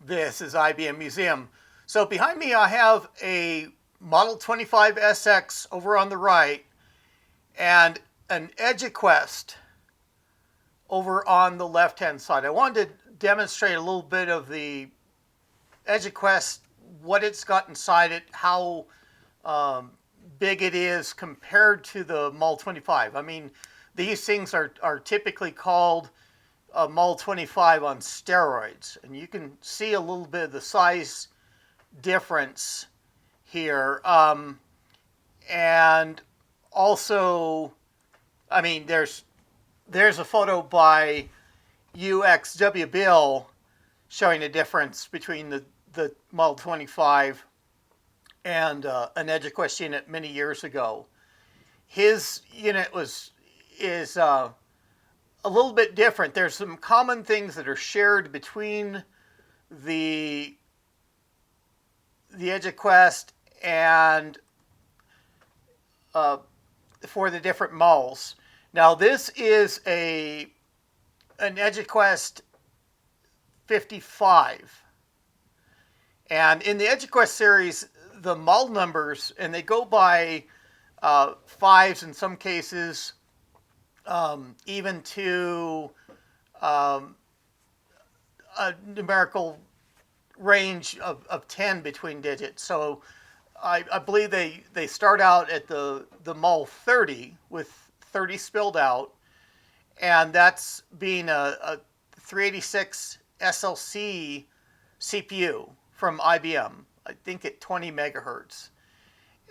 This is IBM Museum. So behind me I have a Model 25SX over on the right and an EduQuest over on the left-hand side. I wanted to demonstrate a little bit of the EduQuest, what it's got inside it, how big it is compared to the Model 25. I mean, these things are typically called Model 25 on steroids, and you can see a little bit of the size difference here. And also, I mean, there's a photo by UXW Bill showing a difference between the Model 25 and an EduQuest unit many years ago. His unit is a little bit different. There's some common things that are shared between the EduQuest and for the different models. Now this is an EduQuest 55, and in the EduQuest series, the model numbers, and they go by fives in some cases, even to a numerical range of 10 between digits. So I believe they start out at the Model 30 with 30 spilled out, and that's being a 386 SLC CPU from IBM, I think at 20 megahertz.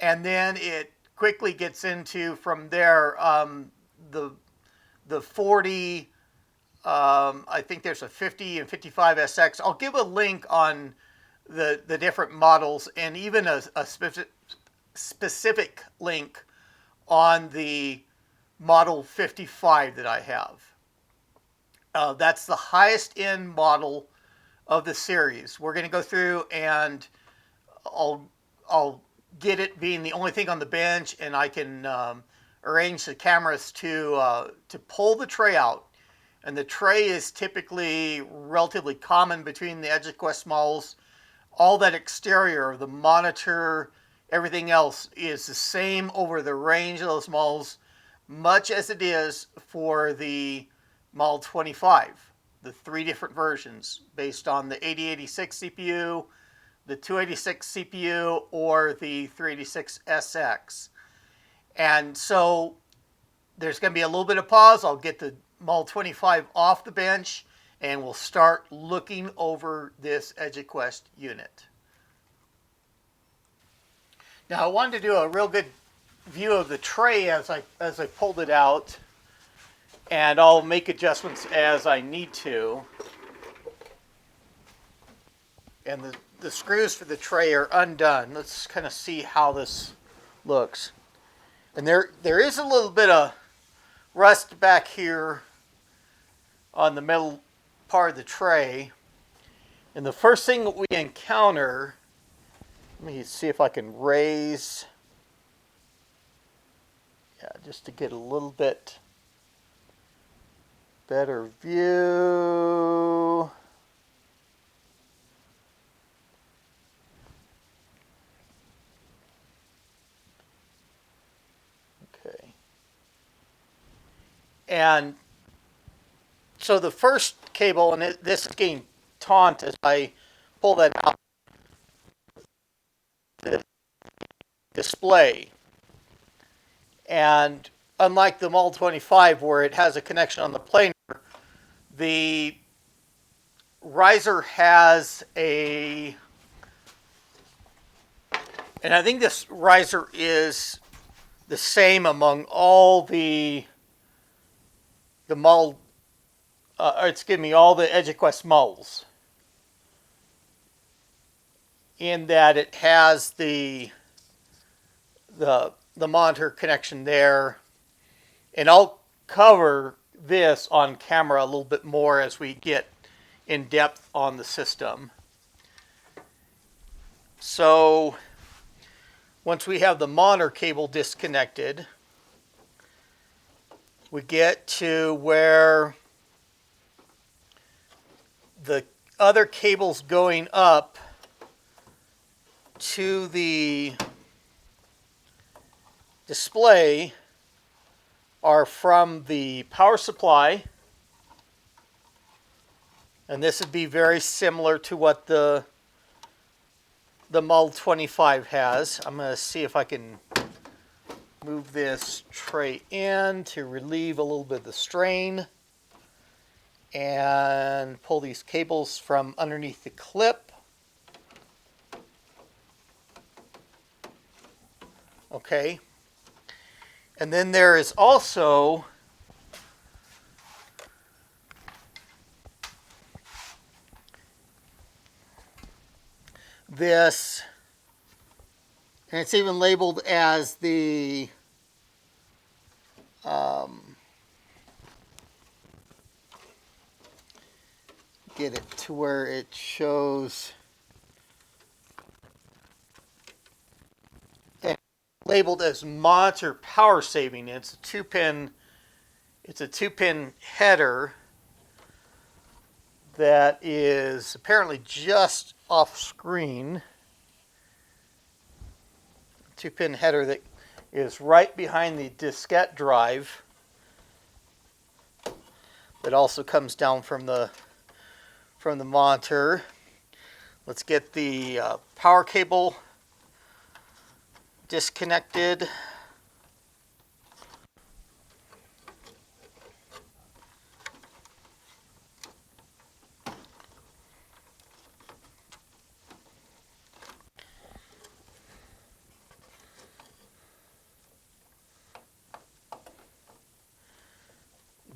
And then it quickly gets into, from there, the 40, I think there's a 50 and 55 SX. I'll give a link on the different models, and even a specific link on the Model 55 that I have. That's the highest end model of the series. We're going to go through, and I'll get it being the only thing on the bench, and I can arrange the cameras to pull the tray out. And the tray is typically relatively common between the EduQuest models. All that exterior, the monitor, everything else is the same over the range of those models, much as it is for the Model 25. The three different versions based on the 8086 CPU, the 286 CPU, or the 386SX. And so there's going to be a little bit of pause. I'll get the Model 25 off the bench, and we'll start looking over this EduQuest unit. Now I wanted to do a real good view of the tray as I pulled it out, and I'll make adjustments as I need to. And the screws for the tray are undone. Let's kind of see how this looks. And there is a little bit of rust back here on the middle part of the tray. And the first thing that we encounter, let me see if I can raise, just to get a little bit better view. Okay. And so the first cable, and this is getting taut as I pull that out, the display. And unlike the Model 25, where it has a connection on the planar, the riser has a, and I think this riser is the same among all the model, all the EduQuest models, in that it has the monitor connection there. And I'll cover this on camera a little bit more as we get in depth on the system. So once we have the monitor cable disconnected, we get to where the other cables going up to the display are from the power supply, and this would be very similar to what the Model 25 has. I'm going to see if I can move this tray in to relieve a little bit of the strain and pull these cables from underneath the clip. Okay. And then there is also this, and it's even labeled as the get it to where it shows and labeled as monitor power saving. It's a two-pin header that is apparently just off screen. 2-pin header that is right behind the diskette drive that also comes down from the monitor. Let's get the power cable disconnected.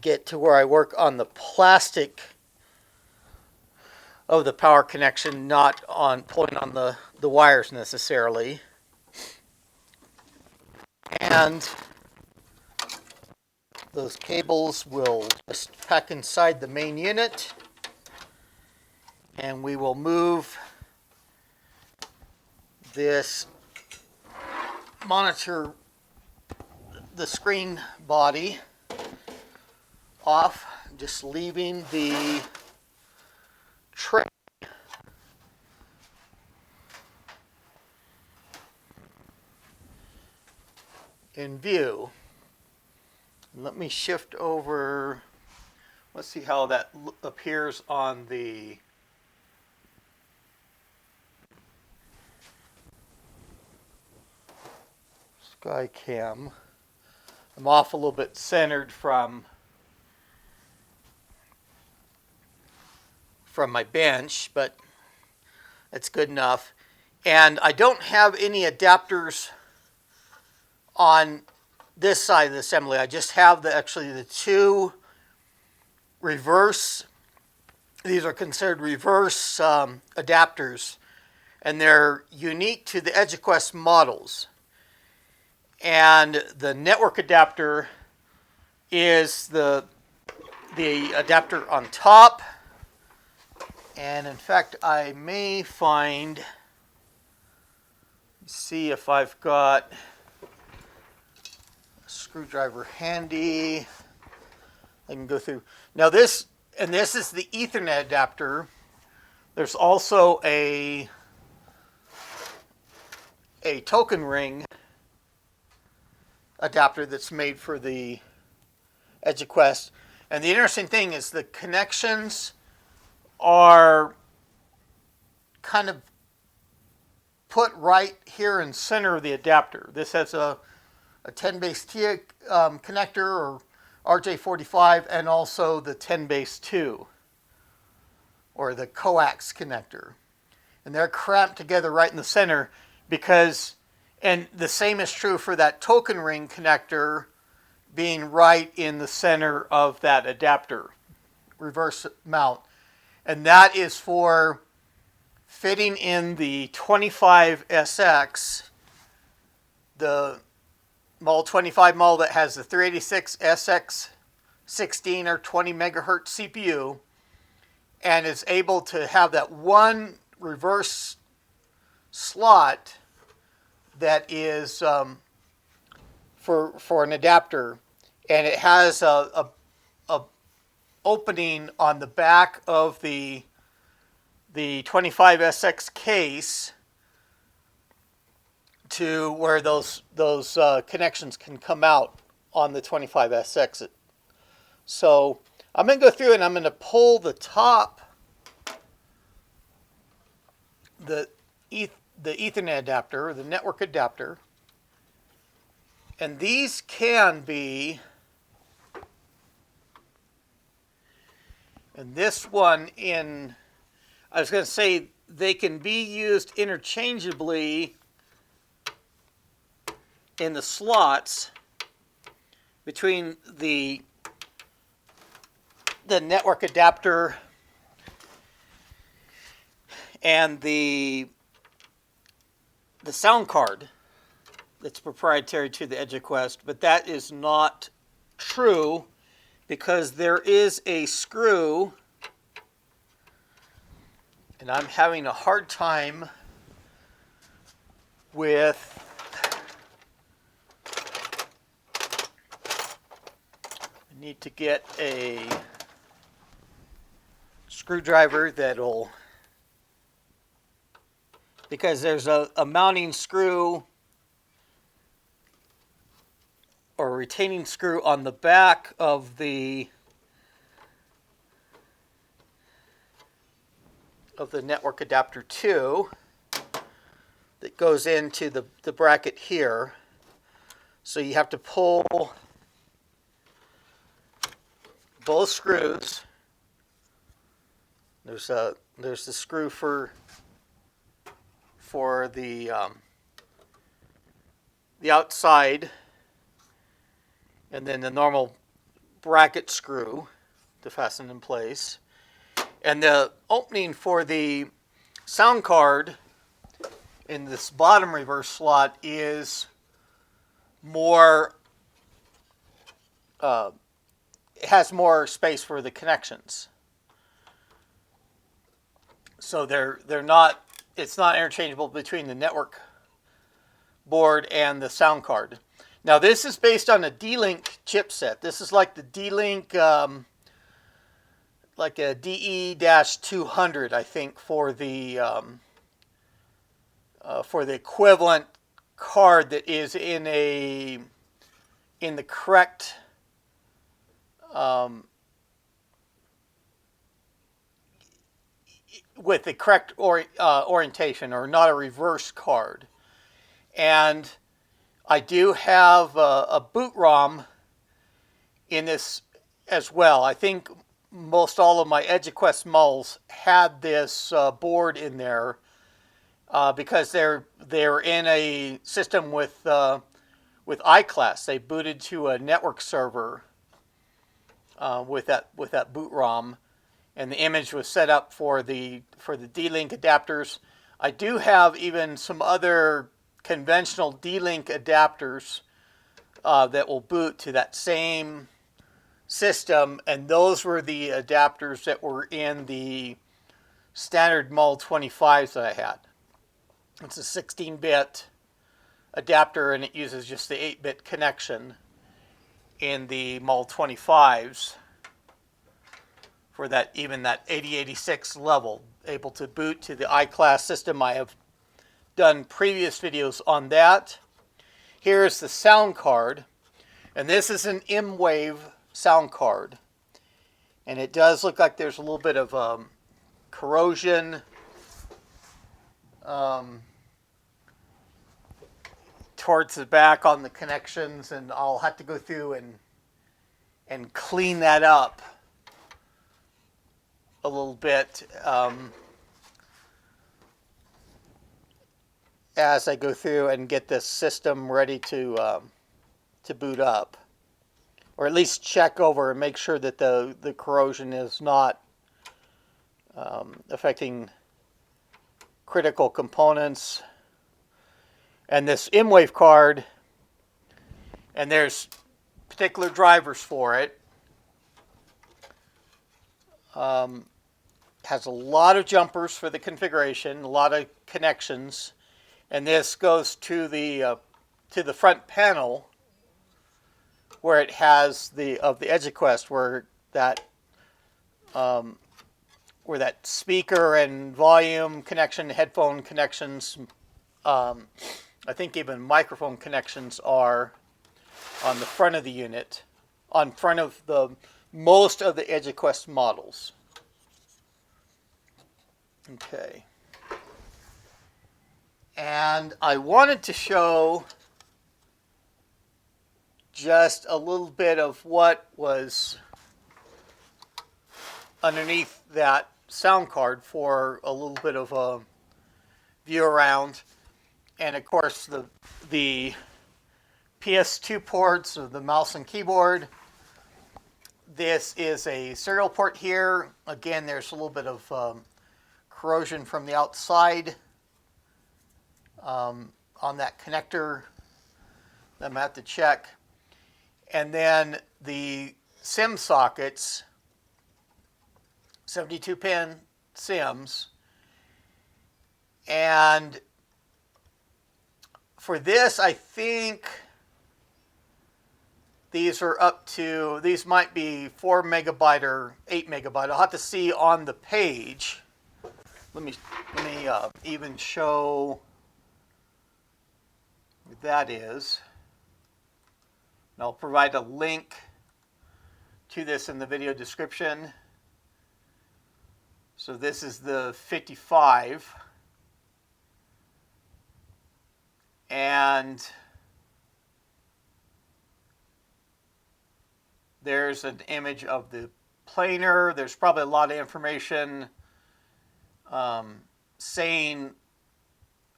Get to where I work on the plastic of the power connection, not on pulling on the wires necessarily. And those cables will just pack inside the main unit, and we will move this monitor, the screen body, off, just leaving the tray in view. Let me shift over. Let's see how that appears on the SkyCam. I'm off a little bit centered from my bench, but it's good enough. And I don't have any adapters on this side of the assembly. I just have actually the two reverse, these are considered reverse adapters, and they're unique to the EduQuest models. And the network adapter is the adapter on top. And in fact, I may find, see if I've got a screwdriver handy. I can go through. Now this is the Ethernet adapter. There's also a token ring adapter that's made for the EduQuest. And the interesting thing is the connections are kind of put right here in center of the adapter. This has a 10 base T connector, or RJ45, and also the 10 base 2, or the coax connector. And they're cramped together right in the center because, and the same is true for that token ring connector being right in the center of that adapter, reverse mount. And that is for fitting in the 25SX, the Model 25 model that has the 386 SX16 or 20 megahertz CPU, and is able to have that one reverse slot that is for an adapter, and it has a opening on the back of the the 25SX case to where those connections can come out on the 25SX. So I'm going to go through and I'm going to pull the top, the Ethernet adapter, or the network adapter, and these can be, and this one I was going to say they can be used interchangeably in the slots between the network adapter and the sound card that's proprietary to the EduQuest, but that is not true because there is a screw, and I'm having a hard time with I need to get a screwdriver that'll, because there's a mounting screw or retaining screw on the back of the network adapter 2 that goes into the bracket here. So you have to pull both screws. There's the screw for the outside, and then the normal bracket screw to fasten in place. And the opening for the sound card in this bottom reverse slot is more, it has more space for the connections. So they're not, it's not interchangeable between the network board and the sound card. Now this is based on a D-Link chipset. This is like the D-Link, like a DE-200, I think, for the equivalent card that is in the correct with the correct orientation, or not a reverse card. And I do have a boot ROM in this as well. I think most all of my EduQuest models had this board in there because they're in a system with iClass. They booted to a network server with that boot ROM, and the image was set up for the D-Link adapters. I do have even some other conventional D-Link adapters that will boot to that same system, and those were the adapters that were in the standard Model 25s that I had. It's a 16-bit adapter, and it uses just the 8-bit connection in the Model 25s for that, even that 8086 level, able to boot to the iClass system. I have done previous videos on that. Here's the sound card, and this is an M-Wave sound card, and it does look like there's a little bit of corrosion towards the back on the connections, and I'll have to go through and clean that up a little bit as I go through and get this system ready to boot up, or at least check over and make sure that the corrosion is not affecting critical components. And this M-Wave card, and there's particular drivers for it, has a lot of jumpers for the configuration, a lot of connections, and this goes to the front panel where it has the EduQuest, where where that speaker and volume connection, headphone connections, I think even microphone connections are on the front of the unit, on front of the most of the EduQuest models. Okay. And I wanted to show just a little bit of what was underneath that sound card for a little bit of a view around. And of course the PS2 ports of the mouse and keyboard. This is a serial port here. Again, there's a little bit of corrosion from the outside on that connector that I'm going to have to check. And then the SIM sockets, 72-pin SIMs. And for this, I think these are up to, these might be 4 megabyte or 8 megabyte. I'll have to see on the page. Let me even show what that is. And I'll provide a link to this in the video description. So this is the 55. And there's an image of the planer. There's probably a lot of information saying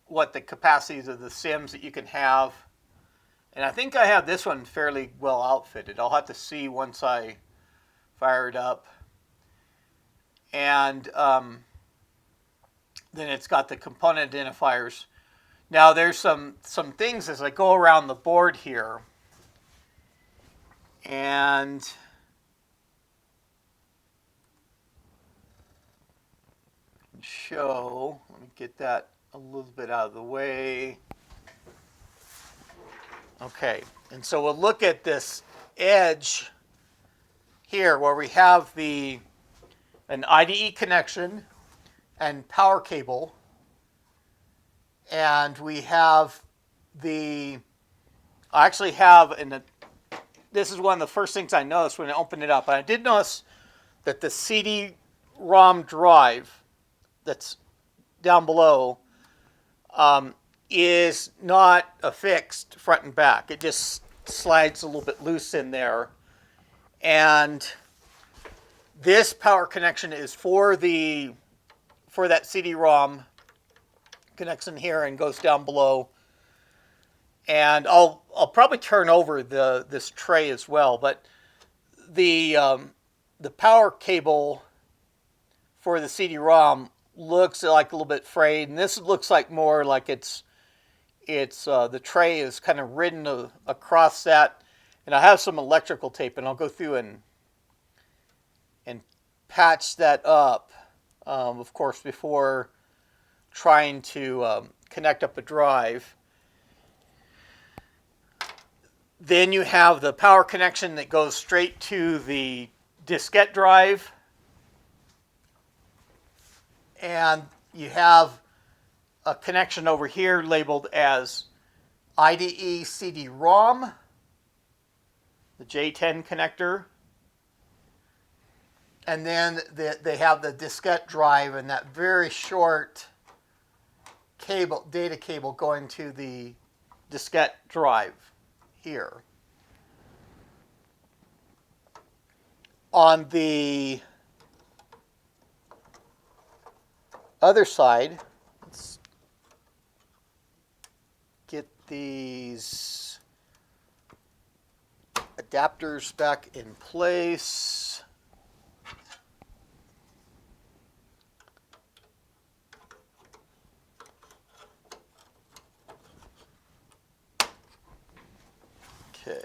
what the capacities of the SIMs that you can have. And I think I have this one fairly well outfitted. I'll have to see once I fire it up. And then it's got the component identifiers. Now there's some things as I go around the board here. And show, let me get that a little bit out of the way. Okay, and so we'll look at this edge here where we have an IDE connection and power cable, and we have I actually have, this is one of the first things I noticed when I opened it up. And I did notice that the CD-ROM drive that's down below is not affixed front and back. It just slides a little bit loose in there. And this power connection is for that CD-ROM connection here and goes down below. And I'll probably turn over this tray as well, but the power cable for the CD-ROM looks like a little bit frayed, and this looks like more like it's the tray is kind of ridden across that. And I have some electrical tape, and I'll go through and patch that up, of course, before trying to connect up a drive. Then you have the power connection that goes straight to the diskette drive. And you have a connection over here labeled as IDE CD-ROM, the J10 connector. And then they have the diskette drive and that very short cable, data cable going to the diskette drive here. On the other side, let's get these adapters back in place. Okay.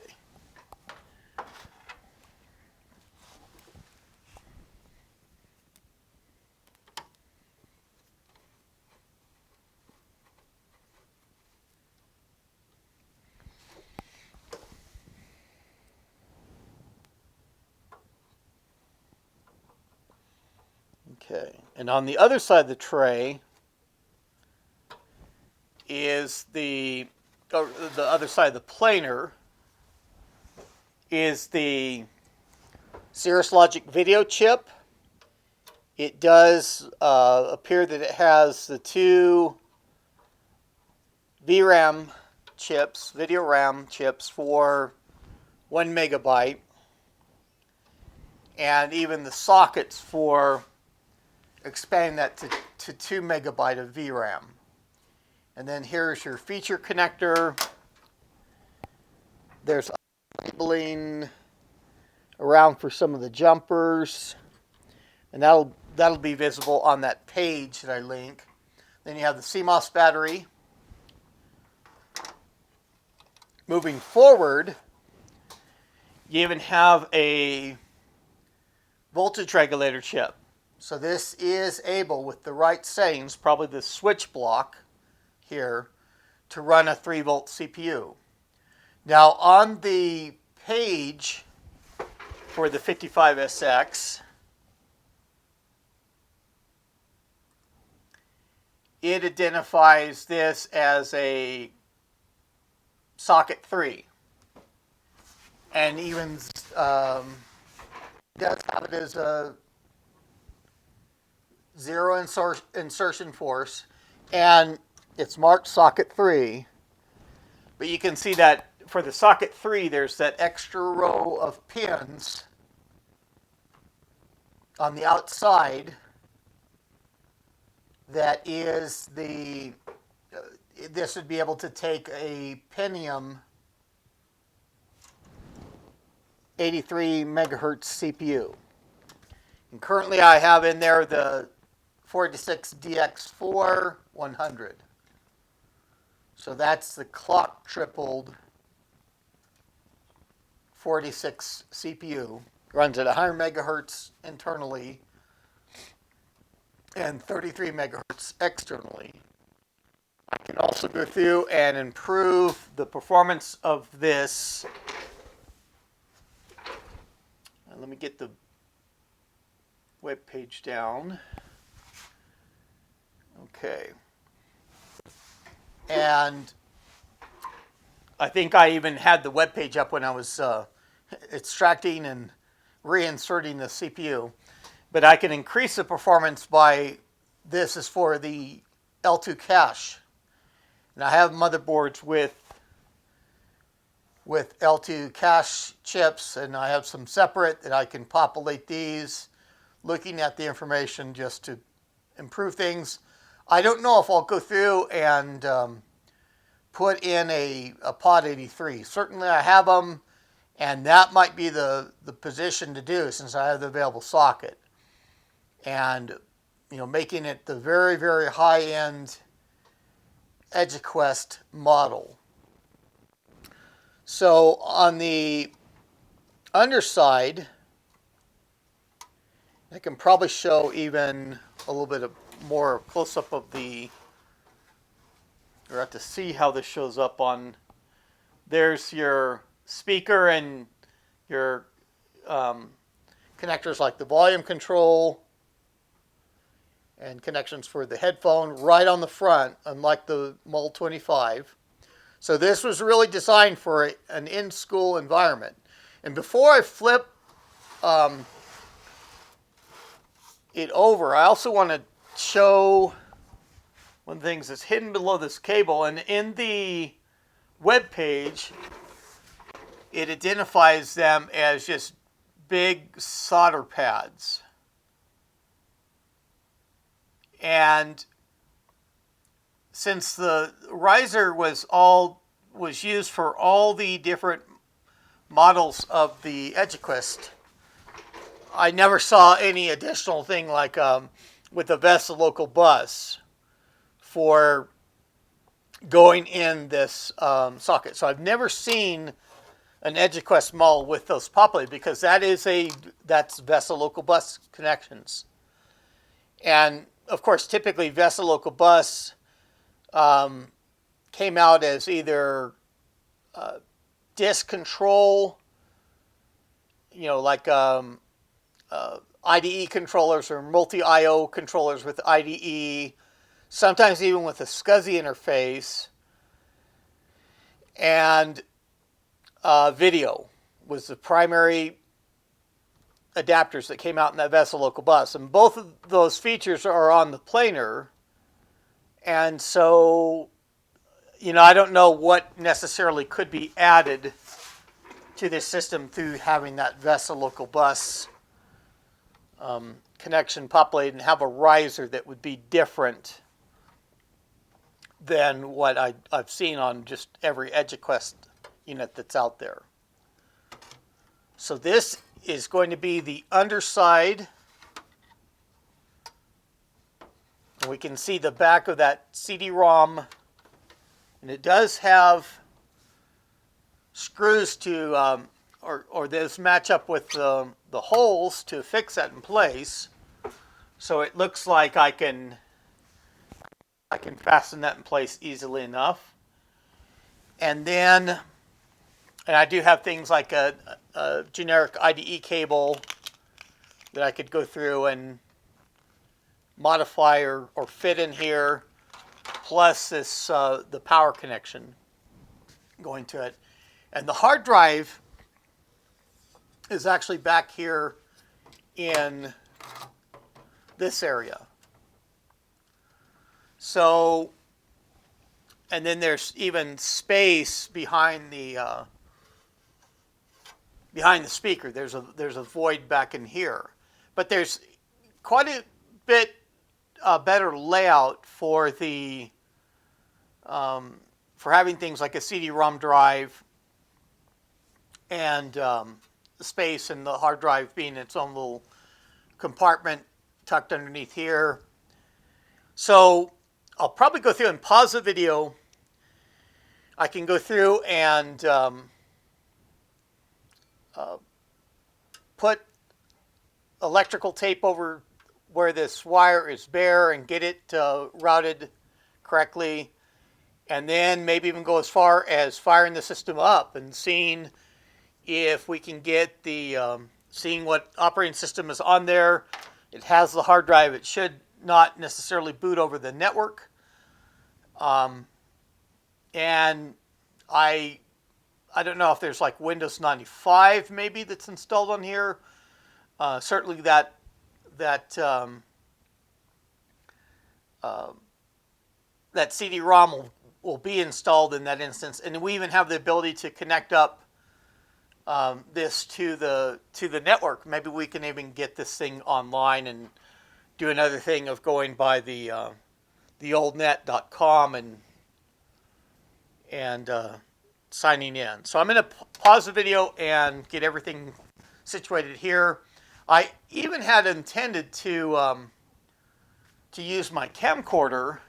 Okay, and on the other side of the tray is the other side of the planer is the Cirrus Logic video chip. It does appear that it has the two VRAM chips, video RAM chips for 1 megabyte, and even the sockets for expanding that to 2 megabyte of VRAM. And then here's your feature connector. There's labeling around for some of the jumpers, and that'll be visible on that page that I link. Then you have the CMOS battery. Moving forward, you even have a voltage regulator chip. So this is able, with the right settings, probably the switch block here, to run a 3-volt CPU. Now on the page for the 55SX, it identifies this as a socket 3, and even does have it as a 0 insertion force, and it's marked socket 3, but you can see that for the socket 3 there's that extra row of pins on the outside that is the this would be able to take a Pentium 83 megahertz CPU. And currently I have in there the 46DX4 100. So that's the clock tripled 46 CPU. Runs at 100 megahertz internally and 33 megahertz externally. I can also go through and improve the performance of this. Let me get the web page down. Okay. And I think I even had the web page up when I was extracting and reinserting the CPU. But I can increase the performance by, this is for the L2 cache. And I have motherboards with L2 cache chips, and I have some separate that I can populate these, looking at the information just to improve things. I don't know if I'll go through and put in a pod 83. Certainly I have them, and that might be the position to do since I have the available socket. And making it the very, very high-end EduQuest model. So on the underside, I can probably show even a little bit of more close-up of the, or have to see how this shows up on, there's your speaker and your connectors like the volume control and connections for the headphone right on the front, unlike the Model 25. So this was really designed for an in-school environment. And before I flip it over, I also want to show one of the things that's hidden below this cable. And in the web page, it identifies them as just big solder pads. And since the riser was used for all the different models of the EduQuest, I never saw any additional thing like with the VESA local bus for going in this socket. So I've never seen an EduQuest model with those populated, because that's VESA local bus connections. And of course, typically VESA local bus came out as either disk control, like IDE controllers or multi-IO controllers with IDE, sometimes even with a SCSI interface, and video was the primary adapters that came out in that VESA local bus. And both of those features are on the planar. And so, I don't know what necessarily could be added to this system through having that VESA local bus connection populated and have a riser that would be different than what I've seen on just every EduQuest unit that's out there. So this is going to be the underside. And we can see the back of that CD-ROM. And it does have screws to, or those match up with the holes to fix that in place. So it looks like I can fasten that in place easily enough. And then, and I do have things like a generic IDE cable that I could go through and modify or fit in here, plus this the power connection going to it. And the hard drive is actually back here in this area. So, and then there's even space behind the speaker. There's a void back in here, but there's quite a bit better layout for the for having things like a CD-ROM drive and space, and the hard drive being its own little compartment tucked underneath here. So I'll probably go through and pause the video. I can go through and put electrical tape over where this wire is bare and get it routed correctly, and then maybe even go as far as firing the system up and seeing if we can get the seeing what operating system is on there. It has the hard drive. It should not necessarily boot over the network, and I don't know if there's like Windows 95 maybe that's installed on here. Certainly that CD-ROM will be installed in that instance, and we even have the ability to connect up this to the network. Maybe we can even get this thing online and do another thing of going by the oldnet.com and signing in. So I'm going to pause the video and get everything situated here. I even had intended to use my camcorder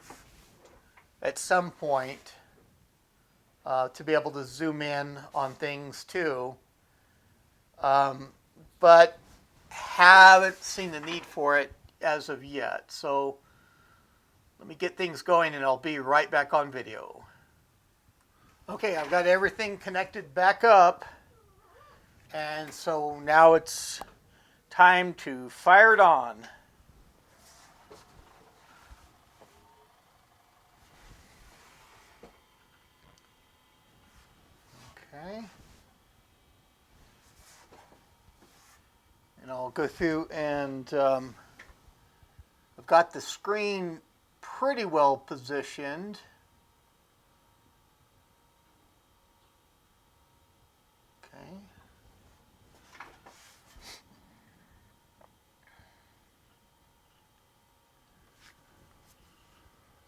at some point to be able to zoom in on things too, but haven't seen the need for it as of yet. So let me get things going and I'll be right back on video. Okay, I've got everything connected back up, and so now it's time to fire it on. Okay. And I'll go through and I've got the screen pretty well positioned. Okay.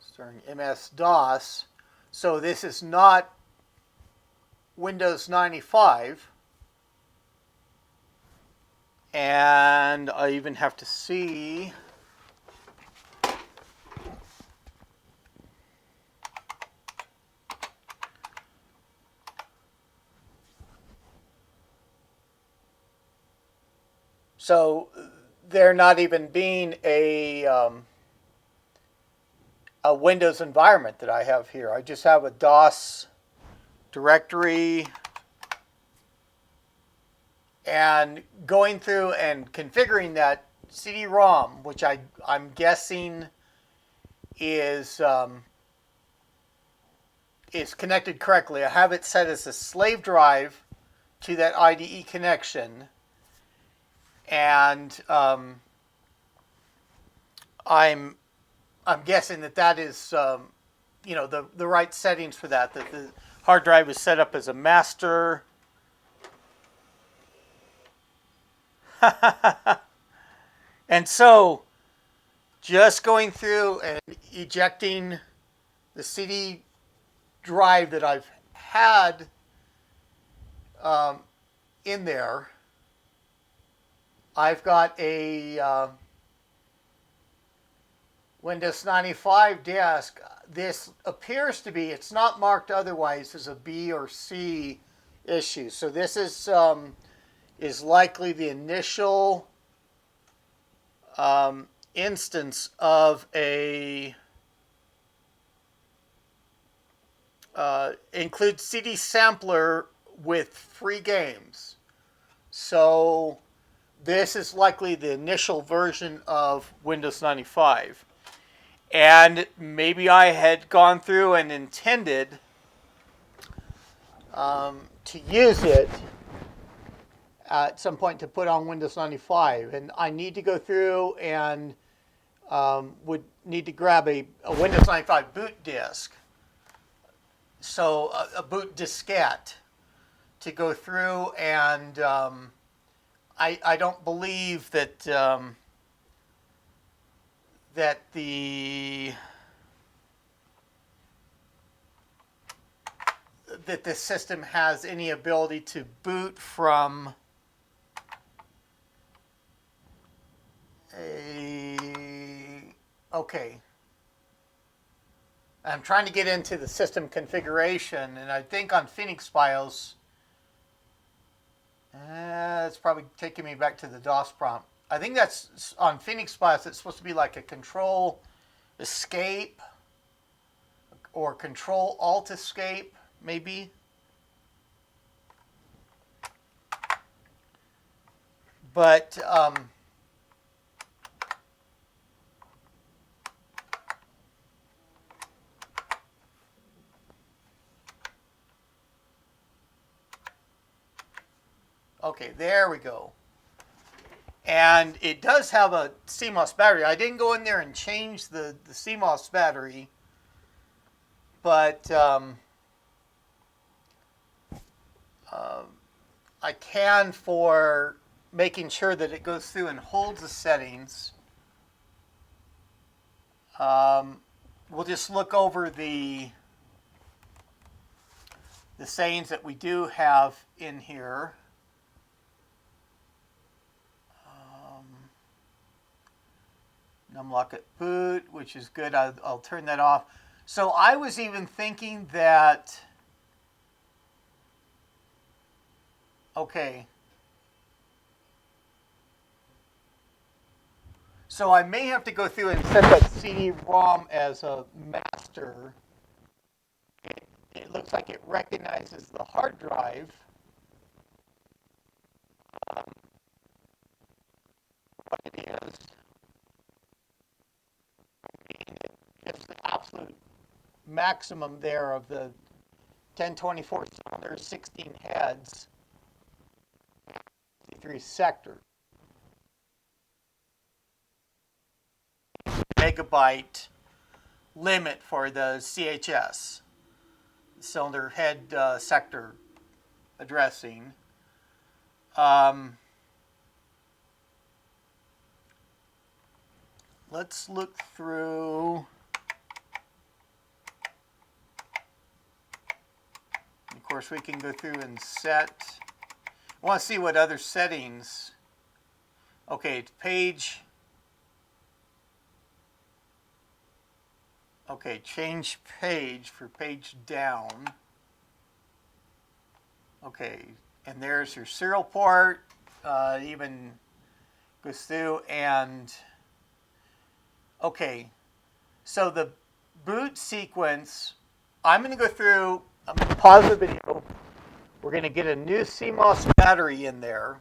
Starting MS-DOS. So this is not Windows 95. And I even have to see so there not even being a Windows environment that I have here. I just have a DOS directory, and going through and configuring that CD-ROM, which I'm guessing is connected correctly. I have it set as a slave drive to that IDE connection, and I'm guessing that is the right settings for that. That the hard drive is set up as a master. And so, just going through and ejecting the CD drive that I've had in there, I've got a Windows 95 disk. This appears to be, it's not marked otherwise as a B or C issue. So this is likely the initial instance of a includes CD sampler with free games. So this is likely the initial version of Windows 95. And maybe I had gone through and intended to use it at some point to put on Windows 95. And I need to go through and would need to grab a Windows 95 boot disk. So a boot diskette to go through, and I don't believe that that the system has any ability to boot from okay. I'm trying to get into the system configuration, and I think on Phoenix BIOS, it's probably taking me back to the DOS prompt. I think that's on Phoenix BIOS. It's supposed to be like a Control Escape or Control Alt Escape, maybe. But okay, there we go. And it does have a CMOS battery. I didn't go in there and change the CMOS battery, but I can for making sure that it goes through and holds the settings. We'll just look over the settings that we do have in here. Numlock at boot, which is good. I'll turn that off. So I was even thinking that, okay. So I may have to go through and set that CD-ROM as a master. It looks like it recognizes the hard drive. What it is. It's the absolute maximum there of the 1024 cylinders, 16 heads, 53 sector. Megabyte limit for the CHS, cylinder head sector addressing. Let's look through. Of course, we can go through and set. I want to see what other settings. Okay, page. Okay, change page for page down. Okay, and there's your serial port. Even goes through and. Okay, so the boot sequence, I'm going to go through, I'm going to pause the video. We're going to get a new CMOS battery in there.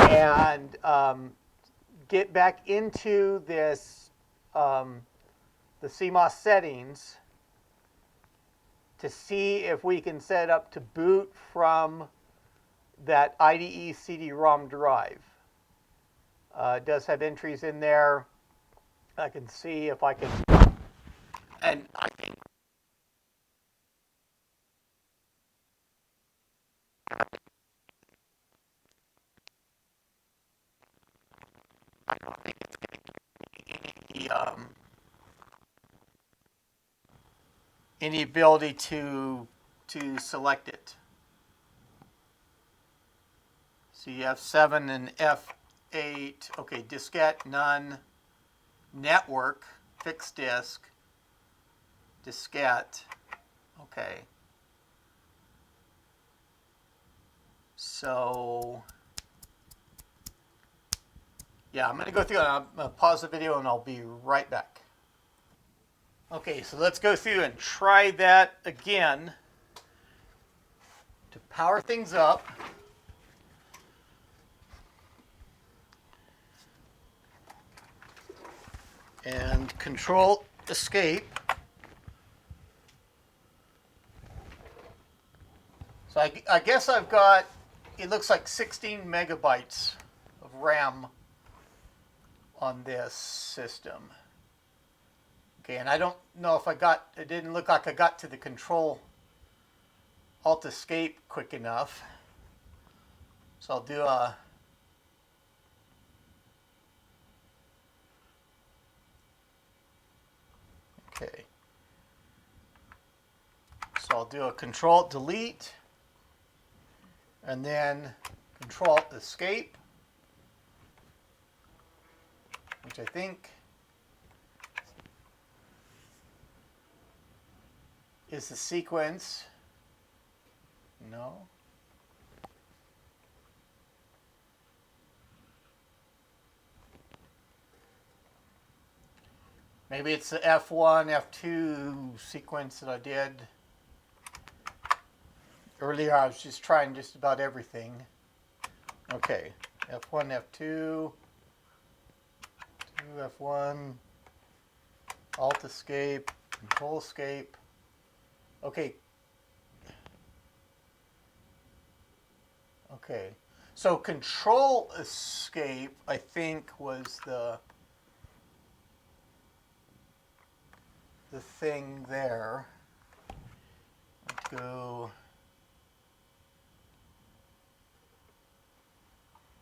and get back into this the CMOS settings to see if we can set it up to boot from that IDE CD-ROM drive. It does have entries in there. I can see if I can, and I think I don't think it's going to give me any ability to select it. So you have 7 and F8. Okay, diskette, none. Network, fixed disk, diskette. Okay. So, yeah, I'm going to go through and I'm going to pause the video and I'll be right back. Okay, so let's go through and try that again to power things up. And Control Escape. So I guess I've got, it looks like 16 megabytes of RAM on this system. Okay, and I don't know if it didn't look like I got to the Control Alt Escape quick enough. So I'll do a okay. So I'll do a Control Delete and then Control Alt Escape, which I think is the sequence. No. Maybe it's the F1, F2 sequence that I did. Earlier I was just trying just about everything. Okay, F1, F2, F1, Alt Escape, Control Escape. Okay. Okay. So Control Escape, I think, was the thing there. Let's go.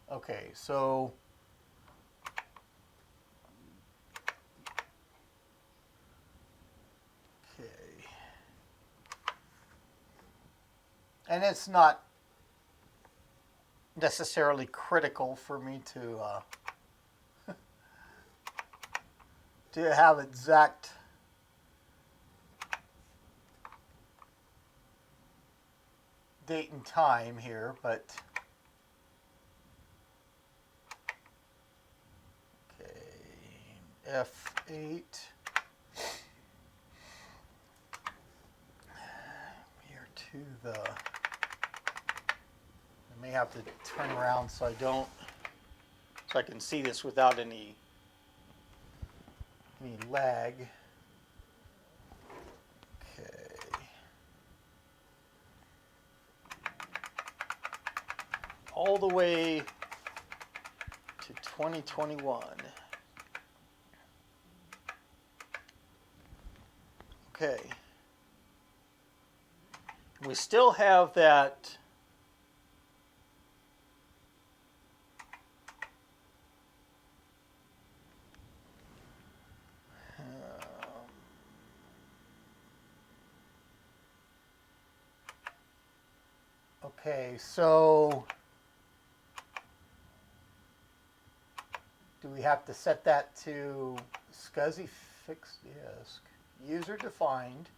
Okay, so okay. And it's not necessarily critical for me to to have exact date and time here, but okay, F8 here to the, I may have to turn around so I can see this without any lag. Okay. All the way to 2021. Okay. We still have that okay, so do we have to set that to SCSI fixed disk? User defined.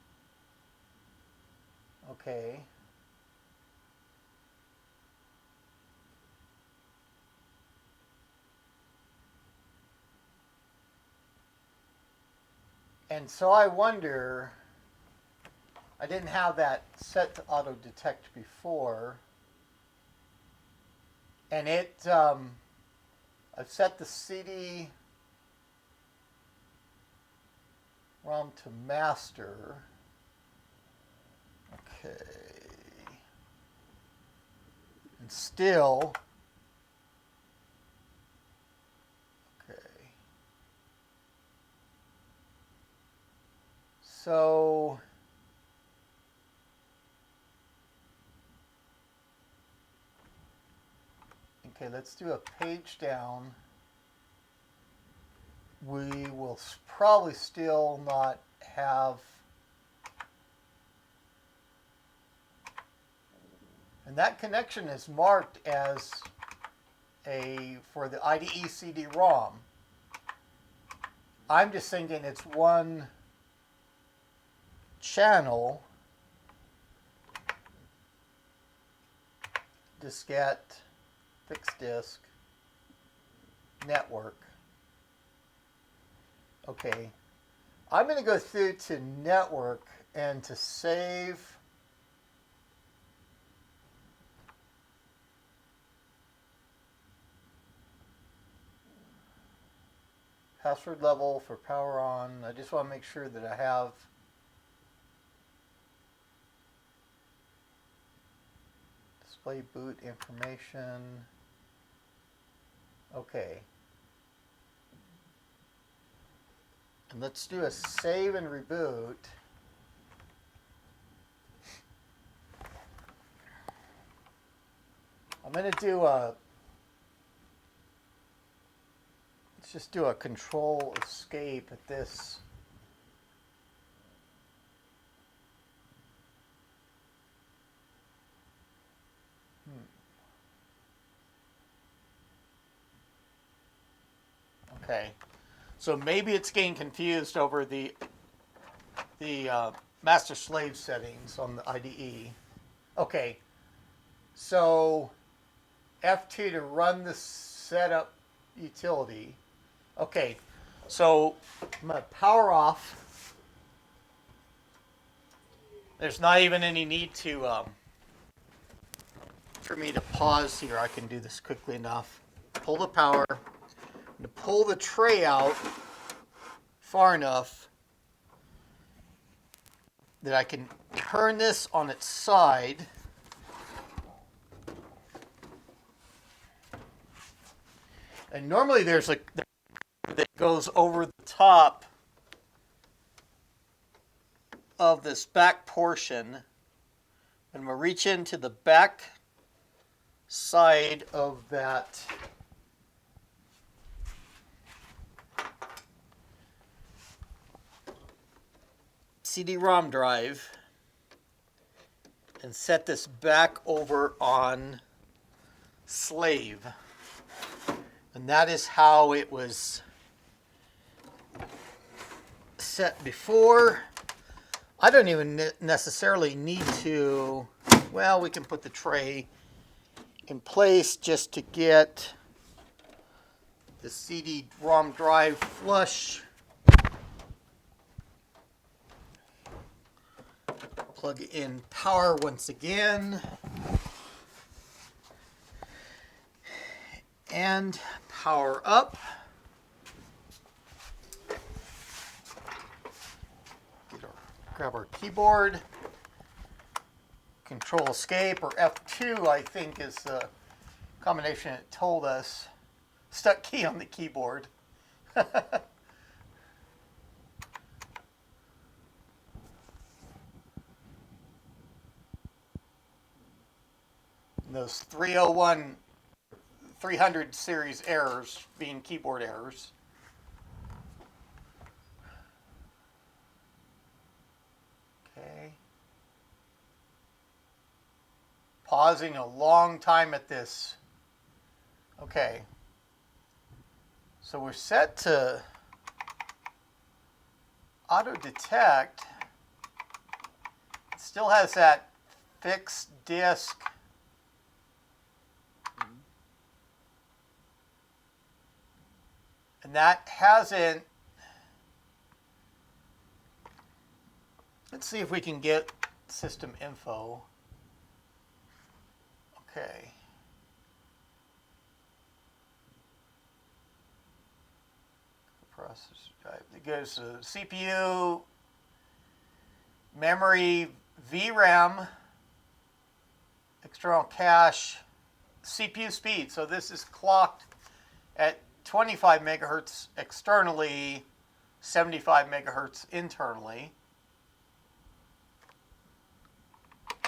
Okay. And so I wonder, I didn't have that set to auto detect before. And I've set the CD-ROM to master. Okay. And still, okay. So, okay, let's do a page down. We will probably still not have, and that connection is marked as for the IDE CD-ROM. I'm just thinking it's one channel, diskette, fixed disk, network. Okay, I'm going to go through to network and to save password level for power on. I just want to make sure that I have display boot information. Okay. And let's do a save and reboot. I'm going to do let's just do a control escape at this. Okay. So maybe it's getting confused over the master-slave settings on the IDE. Okay, so F2 to run the setup utility. Okay, so I'm going to power off. There's not even any need to for me to pause here. I can do this quickly enough. Pull the power. To pull the tray out far enough that I can turn this on its side. And normally there's a that goes over the top of this back portion. I'm going to reach into the back side of that CD-ROM drive and set this back over on slave. And that is how it was set before. I don't even necessarily need to, well, we can put the tray in place just to get the CD-ROM drive flush. Plug in power once again. And power up. Grab our keyboard. Control Escape, or F2 I think is the combination it told us. Stuck key on the keyboard. Those 300 series errors being keyboard errors. Okay. Pausing a long time at this. Okay. So we're set to auto detect. It still has that fixed disk. And that hasn't. Let's see if we can get system info. Okay. processor drive. It goes to CPU, memory, VRAM, external cache, CPU speed. So this is clocked at 25 megahertz externally, 75 megahertz internally.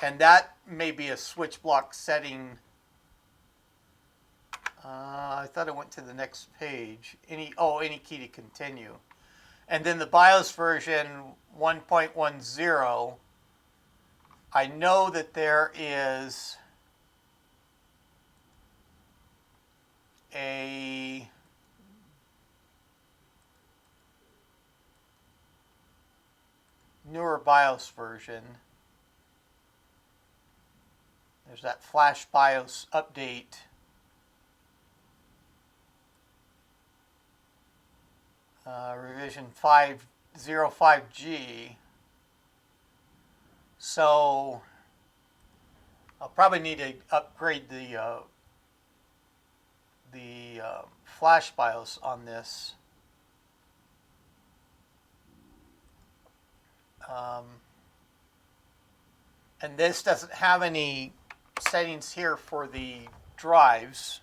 And that may be a switch block setting. I thought I went to the next page. Any key to continue. And then the BIOS version 1.10, I know that there is a newer BIOS version. There's that Flash BIOS update. Revision 505G. So I'll probably need to upgrade the Flash BIOS on this. And this doesn't have any settings here for the drives.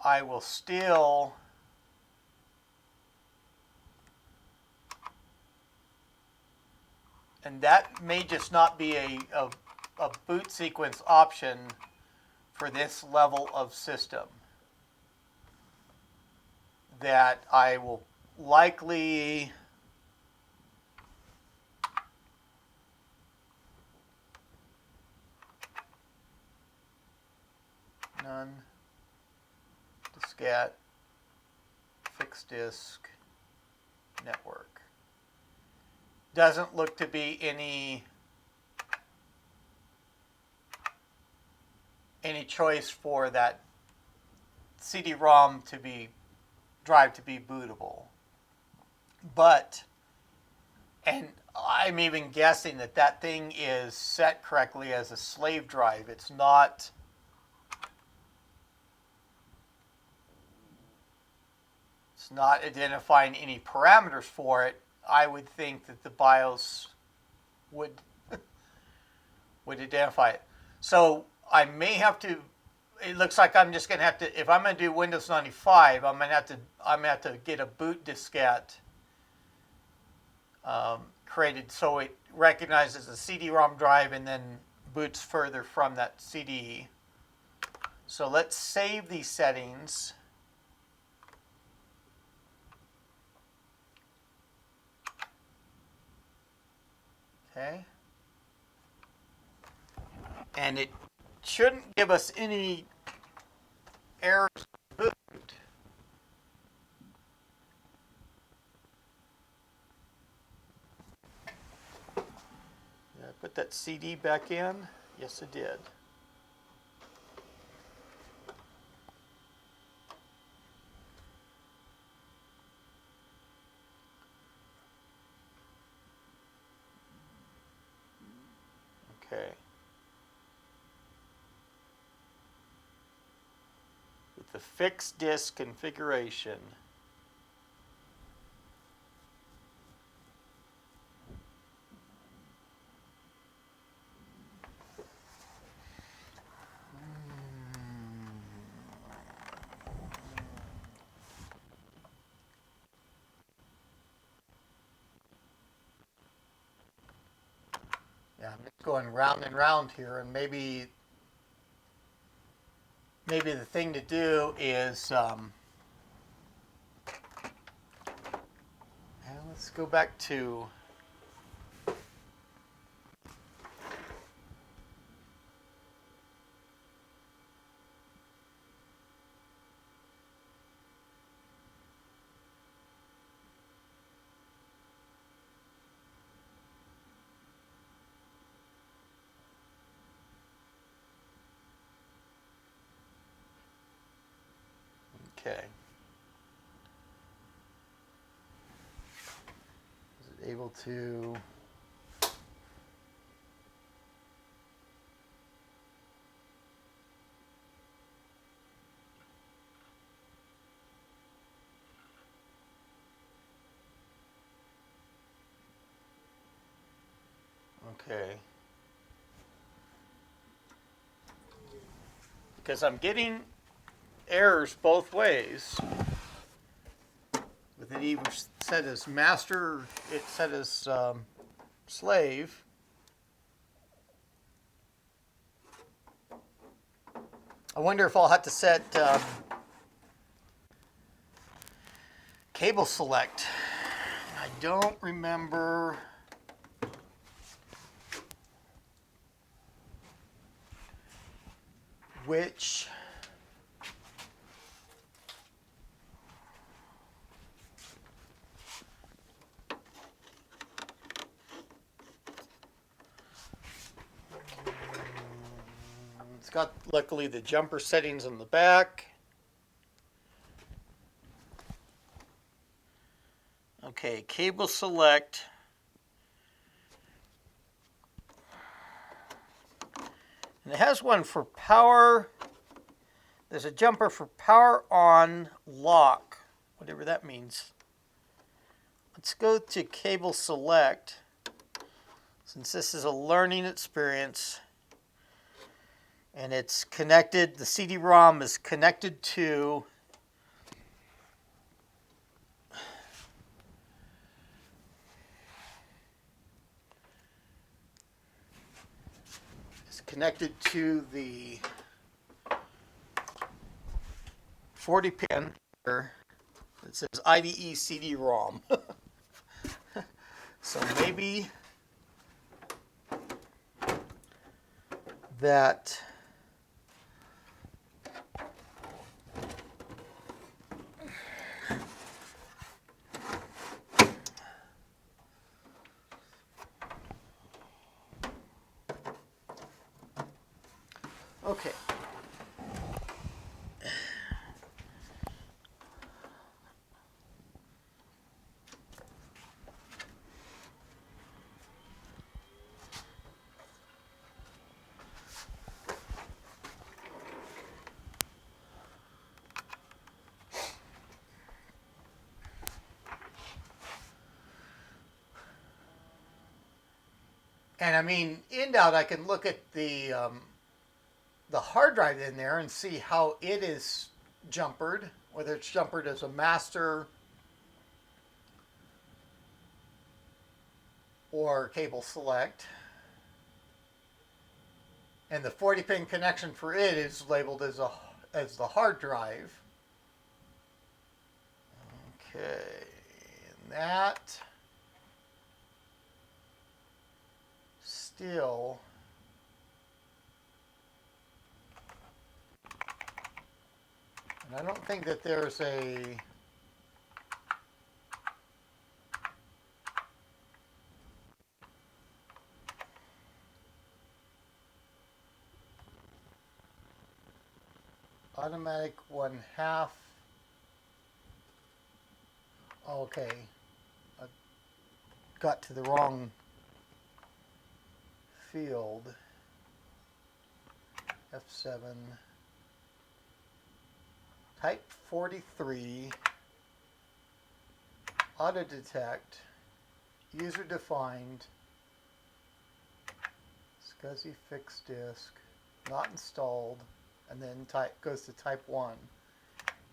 I will still and that may just not be a boot sequence option for this level of system, that I will likely none. Diskette, fixed disk, network. Doesn't look to be any choice for that CD-ROM to be drive to be bootable. But, and I'm even guessing that that thing is set correctly as a slave drive. It's not identifying any parameters for it. I would think that the BIOS would identify it. So I may have to. It looks like I'm just going to have to. If I'm going to do Windows 95, I'm going to have to get a boot diskette created so it recognizes a CD-ROM drive and then boots further from that CD. So let's save these settings. Okay. And it shouldn't give us any errors to boot. Did I put that CD back in? Yes, I did. Okay. With the fixed disk configuration, yeah, I'm just going round and round here, and maybe the thing to do is, let's go back to okay. Is it able to? Okay. Because I'm getting errors both ways. With it either set as master, it set as slave. I wonder if I'll have to set cable select. I don't remember which it's got luckily the jumper settings on the back. Okay, cable select. And it has one for power. There's a jumper for power on lock, whatever that means. Let's go to cable select. Since this is a learning experience and it's connected, the CD-ROM is connected to the 40 pin here. It says IDE CD-ROM. So maybe that okay. And I mean, in out, I can look at the hard drive in there and see how it is jumpered, whether it's jumpered as a master or cable select. And the 40 pin connection for it is labeled as the hard drive. Okay, and that still and I don't think that there's a automatic 1/2. Okay, I got to the wrong field. F7. Type 43. Auto detect. User defined. SCSI fixed disk. Not installed. And then goes to type 1.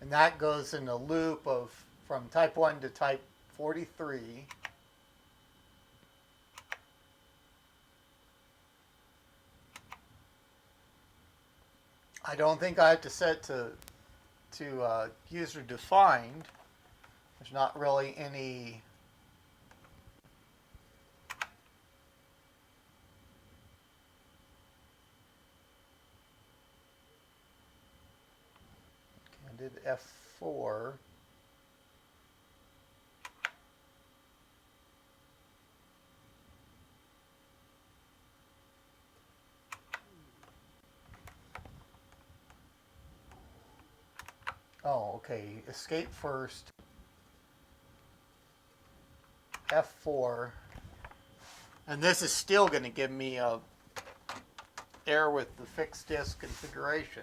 And that goes in a loop of from type 1 to type 43. I don't think I have to set to user defined. There's not really any I did F4. Oh, okay. Escape first. F4. And this is still going to give me a error with the fixed disk configuration.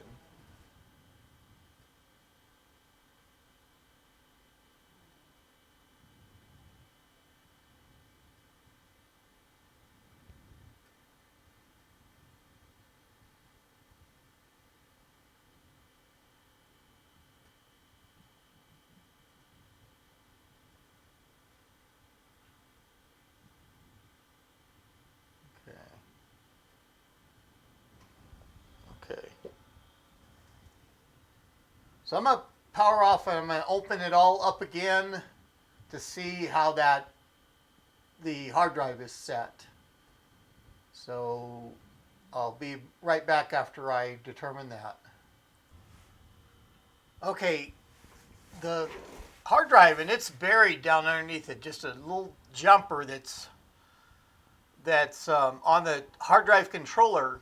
So I'm going to power off and I'm going to open it all up again to see how the hard drive is set. So I'll be right back after I determine that. Okay, the hard drive, and it's buried down underneath it, just a little jumper that's on the hard drive controller,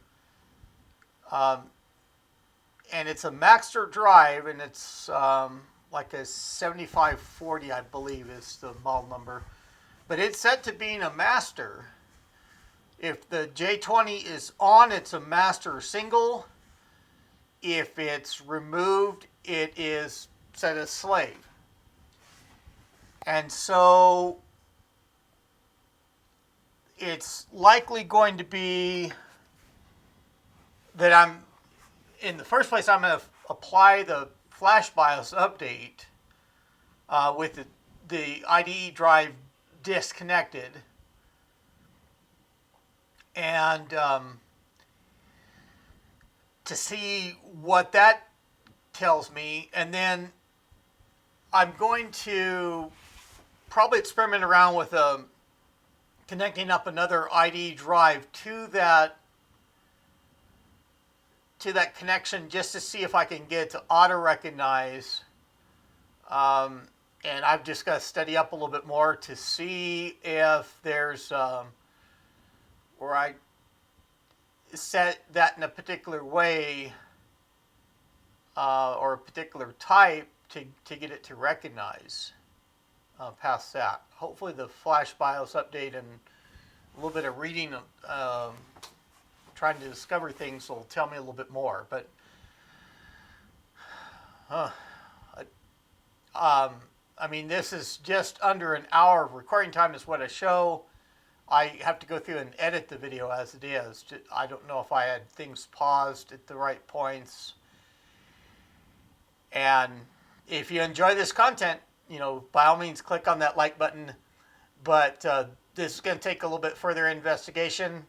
and it's a master drive, and it's like a 7540, I believe is the model number, but it's set to being a master. If the J20 is on, it's a master single. If it's removed, it is set as slave. And so it's likely going to be that in the first place, I'm going to apply the flash BIOS update with the IDE drive disconnected. And to see what that tells me. And then I'm going to probably experiment around with connecting up another IDE drive to that connection just to see if I can get it to auto-recognize. And I've just got to study up a little bit more to see if there's where I set that in a particular way or a particular type to get it to recognize past that. Hopefully the flash BIOS update and a little bit of reading, trying to discover things will tell me a little bit more. But I mean, this is just under an hour of recording time is what I show. I have to go through and edit the video as it is. I don't know if I had things paused at the right points. And if you enjoy this content, by all means, click on that like button. But this is going to take a little bit further investigation.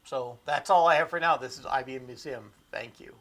So that's all I have for now. This is IBM Museum. Thank you.